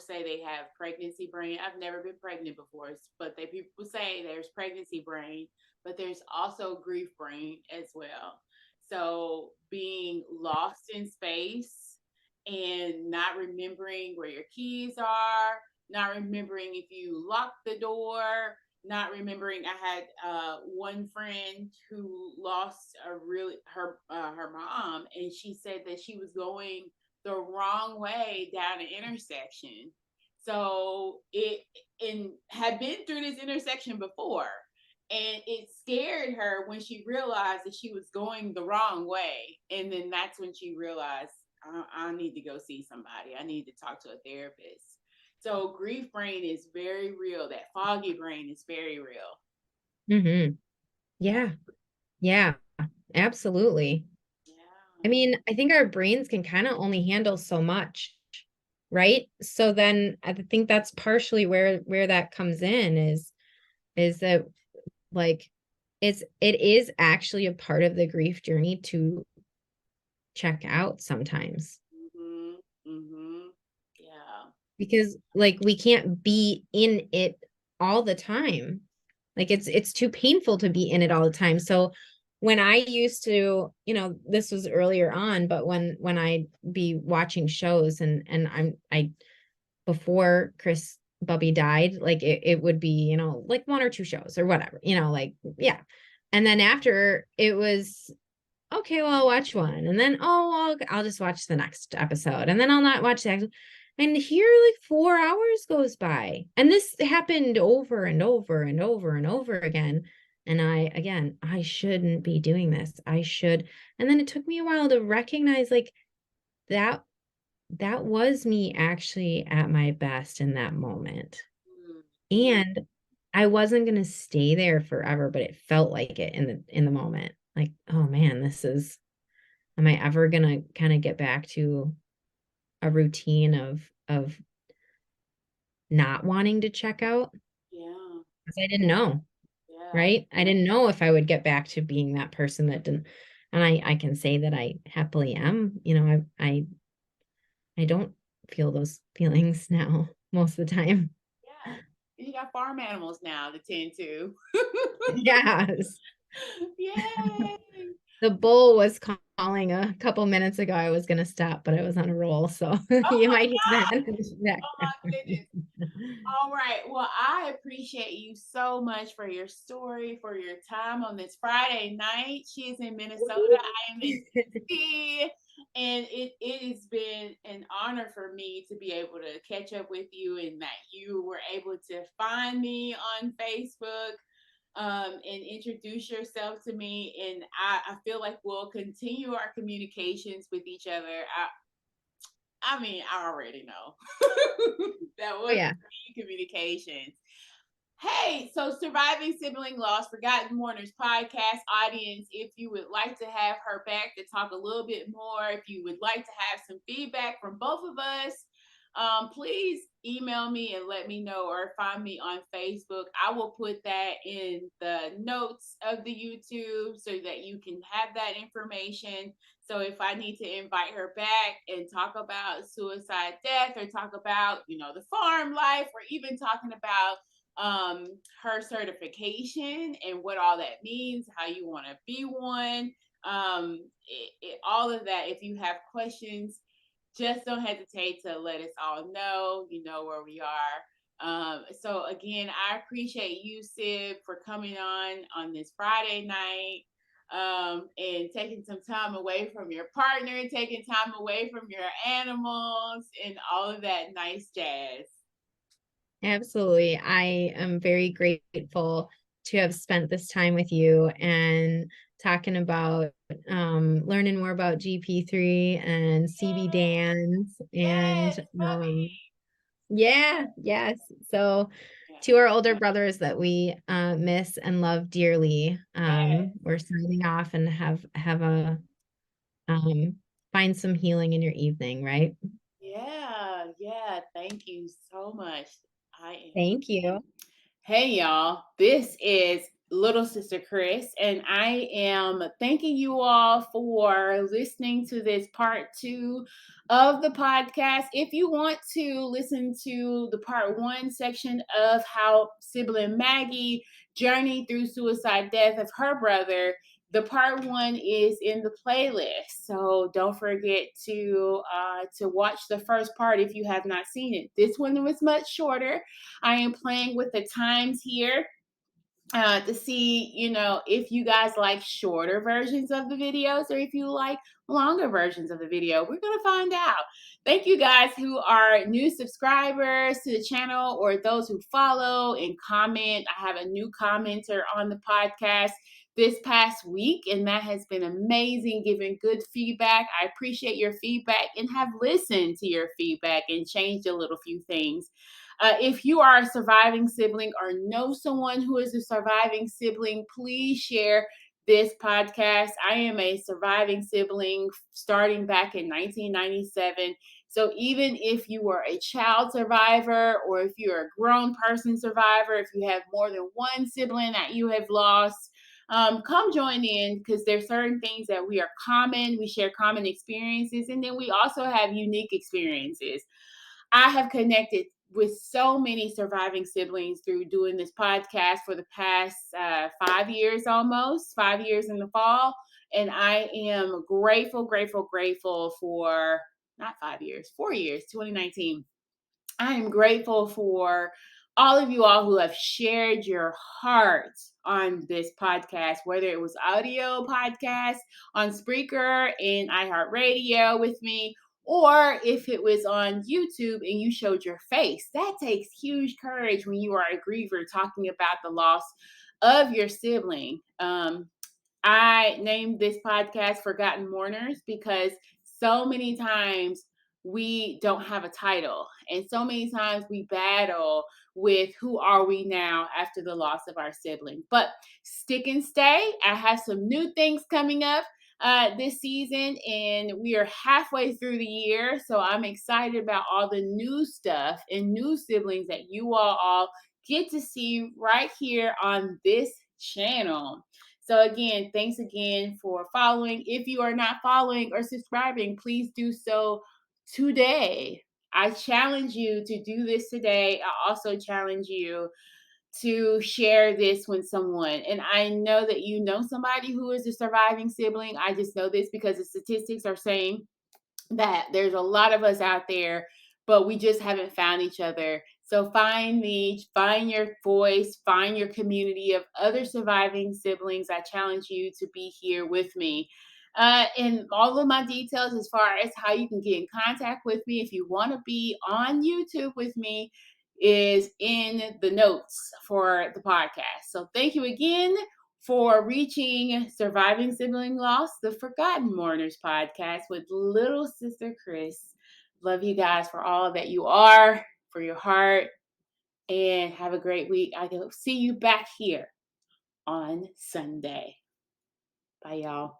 say they have pregnancy brain. I've never been pregnant before, but people say there's pregnancy brain, but there's also grief brain as well. So being lost in space and not remembering where your keys are, not remembering if you locked the door, not remembering. I had one friend who lost her mom, and she said that she was going the wrong way down an intersection. So it and had been through this intersection before, and it scared her when she realized that she was going the wrong way. And then that's when she realized, I need to go see somebody. I need to talk to a therapist. So grief brain is very real. That foggy brain is very real. Mm-hmm. Yeah. Yeah. Absolutely. I Yeah. mean, I think our brains can kind of only handle so much, right? So then I think that's partially where that comes in is that like it is actually a part of the grief journey to check out sometimes Mhm. Mhm. Yeah. because like we can't be in it all the time. Like it's too painful to be in it all the time. So when I used to, this was earlier on, but when I'd be watching shows and I before Chris Bubby died, like it would be, like one or two shows or whatever, like yeah. And then after it was okay, well, I'll watch one. And then, oh, I'll just watch the next episode. And then I'll not watch the next. And here, like 4 hours goes by. And this happened over and over and over and over again. And I shouldn't be doing this. I should. And then it took me a while to recognize like that that was me actually at my best in that moment. Mhm. And I wasn't going to stay there forever, but it felt like it in the moment. Like, oh man, am I ever gonna kind of get back to a routine of not wanting to check out? Yeah. Because I didn't know, Yeah. right? I didn't know if I would get back to being that person that didn't. And I can say that I happily am. I don't feel those feelings now most of the time. Yeah. You got farm animals now to tend to. Yes. Yay. The bull was calling a couple minutes ago. I was going to stop, but I was on a roll. So Oh you my might hear God. that. Oh my goodness. All right. Well, I appreciate you so much for your story, for your time on this Friday night. She is in Minnesota. I am in DC. And it has been an honor for me to be able to catch up with you and that you were able to find me on Facebook and introduce yourself to me. And I feel like we'll continue our communications with each other. I mean, I already know that Oh was yeah. communications. Hey, so Surviving Sibling Loss, Forgotten Mourners podcast audience, if you would like to have her back to talk a little bit more, if you would like to have some feedback from both of us, please email me and let me know or find me on Facebook. I will put that in the notes of the YouTube so that you can have that information. So if I need to invite her back and talk about suicide death or talk about, the farm life or even talking about her certification and what all that means, how you want to be one, all of that. If you have questions, just don't hesitate to let us all know. You know where we are. So again, I appreciate you, Sib, for coming on this Friday night and taking some time away from your partner, taking time away from your animals, and all of that nice jazz. Absolutely. I am very grateful to have spent this time with you and talking about learning more about GP3 and CB Yay! dance and Yes, puppy. yeah, yes. So Yeah. to our older brothers that we miss and love dearly, Yes. we're signing off and have a um find some healing in your evening, right? Yeah. Yeah. Thank you so much. I am. Thank you. Hey, y'all. This is little sister Chris, and I am thanking you all for listening to this part 2 of the podcast. If you want to listen to the part 1 section of how sibling Maggie journeyed through suicide death of her brother, the part 1 is in the playlist. So don't forget to watch the first part if you have not seen it. This one was much shorter. I am playing with the times here to see, if you guys like shorter versions of the videos or if you like longer versions of the video. We're going to find out. Thank you guys who are new subscribers to the channel or those who follow and comment. I have a new commenter on the podcast this past week, and that has been amazing, giving good feedback. I appreciate your feedback and have listened to your feedback and changed a little few things. If you are a surviving sibling or know someone who is a surviving sibling, please share this podcast. I am a surviving sibling starting back in 1997. So even if you are a child survivor or if you're a grown person survivor, if you have more than one sibling that you have lost, come join in because there's certain things that we are common. We share common experiences, and then we also have unique experiences. I have connected with so many surviving siblings through doing this podcast for the past 5 years, almost 5 years in the fall. And I am grateful, grateful, grateful for not 5 years, 4 years, 2019. I am grateful for all of you all who have shared your hearts on this podcast, whether it was audio podcast on Spreaker and iHeartRadio with me, or if it was on YouTube and you showed your face. That takes huge courage when you are a griever talking about the loss of your sibling. I named this podcast Forgotten Mourners because so many times we don't have a title, and so many times we battle with who are we now after the loss of our sibling. But stick and stay. I have some new things coming up this season, and we are halfway through the year. So I'm excited about all the new stuff and new siblings that you all get to see right here on this channel. So again, thanks again for following. If you are not following or subscribing, please do so today. I challenge you to do this today. I also challenge you to share this with someone. And I know that you know somebody who is a surviving sibling. I just know this because the statistics are saying that there's a lot of us out there, but we just haven't found each other. So find me, find your voice, find your community of other surviving siblings. I challenge you to be here with me. And all of my details as far as how you can get in contact with me if you want to be on YouTube with me is in the notes for the podcast. So thank you again for reaching Surviving Sibling Loss, the Forgotten Mourners podcast with little sister Chris. Love you guys for all that you are, for your heart, and have a great week. I will see you back here on Sunday. Bye, y'all.